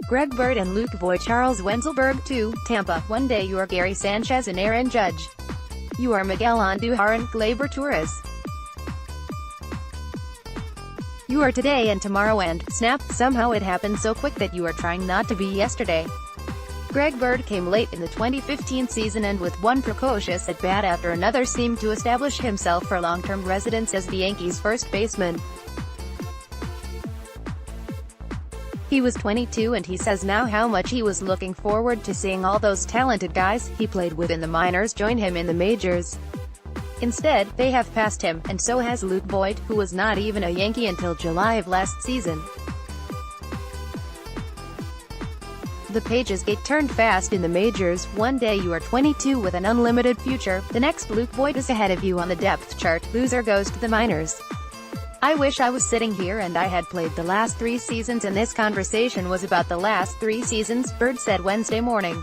Greg Bird and Luke Voit. Charles Wenzelberg 2, Tampa. One day you are Gary Sanchez and Aaron Judge. You are Miguel Andujar and Gleyber Torres. You are today and tomorrow and, snap, somehow it happened so quick that you are trying not to be yesterday. Greg Bird came late in the 2015 season and with one precocious at bat after another seemed to establish himself for long-term residence as the Yankees' first baseman. He was 22 and he says now how much he was looking forward to seeing all those talented guys he played with in the minors join him in the majors. Instead, they have passed him, and so has Luke Voit, who was not even a Yankee until July of last season. The pages get turned fast in the majors. One day you are 22 with an unlimited future, the next Luke Voit is ahead of you on the depth chart. Loser goes to the minors. I wish I was sitting here and I had played the last 3 seasons and this conversation was about the last 3 seasons, Bird said Wednesday morning.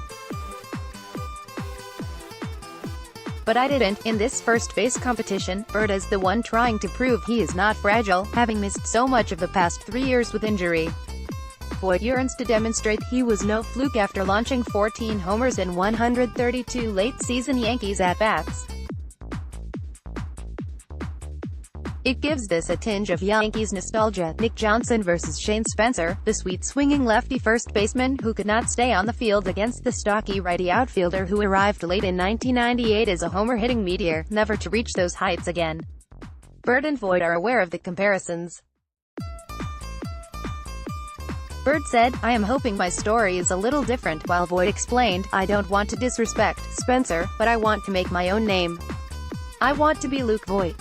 But I didn't. In this first base competition, Bird is the one trying to prove he is not fragile, having missed so much of the past 3 years with injury. Voit yearns to demonstrate he was no fluke after launching 14 homers in 132 late-season Yankees at-bats. It gives this a tinge of Yankees nostalgia. Nick Johnson vs. Shane Spencer, the sweet swinging lefty first baseman who could not stay on the field against the stocky righty outfielder who arrived late in 1998 as a homer-hitting meteor, never to reach those heights again. Bird and Voit are aware of the comparisons. Bird said, "I am hoping my story is a little different," while Voit explained, "I don't want to disrespect Spencer, but I want to make my own name. I want to be Luke Voit.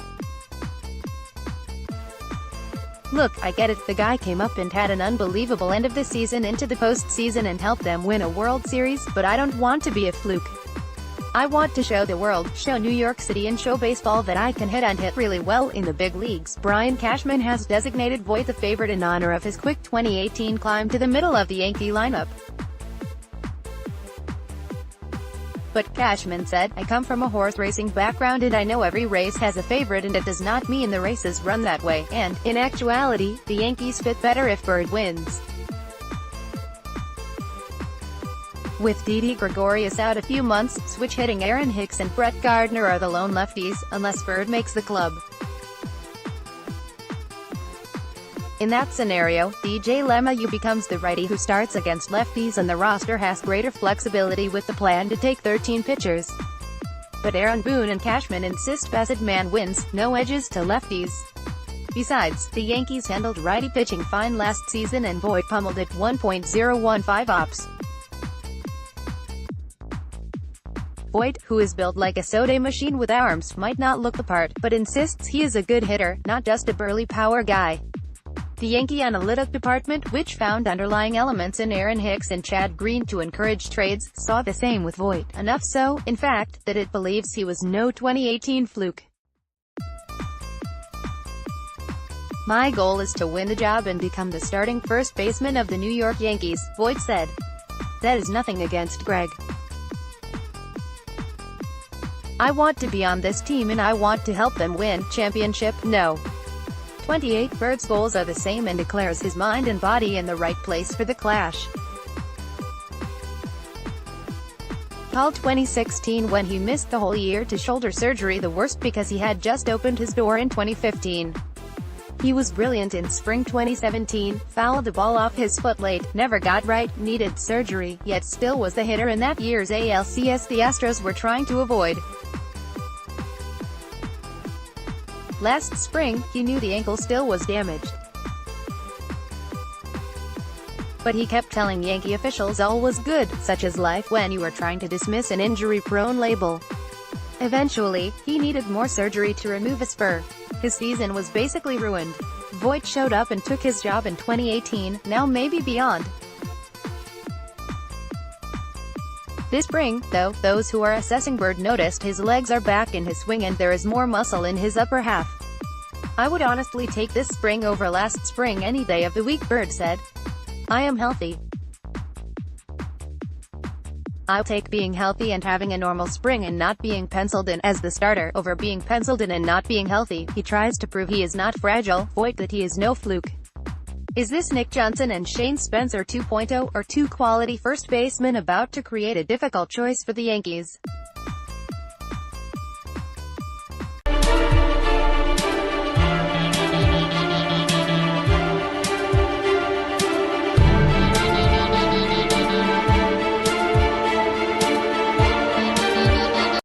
Look, I get it, the guy came up and had an unbelievable end of the season into the postseason and helped them win a World Series, but I don't want to be a fluke. I want to show the world, show New York City and show baseball that I can hit and hit really well in the big leagues." Brian Cashman has designated Voit the favorite in honor of his quick 2018 climb to the middle of the Yankee lineup. But Cashman said, "I come from a horse racing background and I know every race has a favorite and it does not mean the races run that way, and, in actuality, the Yankees fit better if Bird wins." With Didi Gregorius out a few months, switch-hitting Aaron Hicks and Brett Gardner are the lone lefties, unless Bird makes the club. In that scenario, DJ LeMahieu becomes the righty who starts against lefties and the roster has greater flexibility with the plan to take 13 pitchers. But Aaron Boone and Cashman insist best man wins, no edges to lefties. Besides, the Yankees handled righty pitching fine last season and Voit pummeled at 1.015 ops. Voit, who is built like a soda machine with arms, might not look the part, but insists he is a good hitter, not just a burly power guy. The Yankee analytic department, which found underlying elements in Aaron Hicks and Chad Green to encourage trades, saw the same with Voit, enough so, in fact, that it believes he was no 2018 fluke. "My goal is to win the job and become the starting first baseman of the New York Yankees," Voit said. "That is nothing against Greg. I want to be on this team and I want to help them win championship, no." 28, Bird's goals are the same and declares his mind and body in the right place for the clash. All 2016 when he missed the whole year to shoulder surgery, the worst because he had just opened his door in 2015. He was brilliant in spring 2017, fouled the ball off his foot late, never got right, needed surgery, yet still was the hitter in that year's ALCS the Astros were trying to avoid. Last spring, he knew the ankle still was damaged. But he kept telling Yankee officials all was good, such as life when you are trying to dismiss an injury-prone label. Eventually, he needed more surgery to remove a spur. His season was basically ruined. Voit showed up and took his job in 2018, now maybe beyond. This spring, though, those who are assessing Bird noticed his legs are back in his swing and there is more muscle in his upper half. "I would honestly take this spring over last spring any day of the week," Bird said. "I am healthy. I'll take being healthy and having a normal spring and not being penciled in as the starter, over being penciled in and not being healthy." He tries to prove he is not fragile, Voit that he is no fluke. Is this Nick Johnson and Shane Spencer 2.0, or two quality first basemen about to create a difficult choice for the Yankees?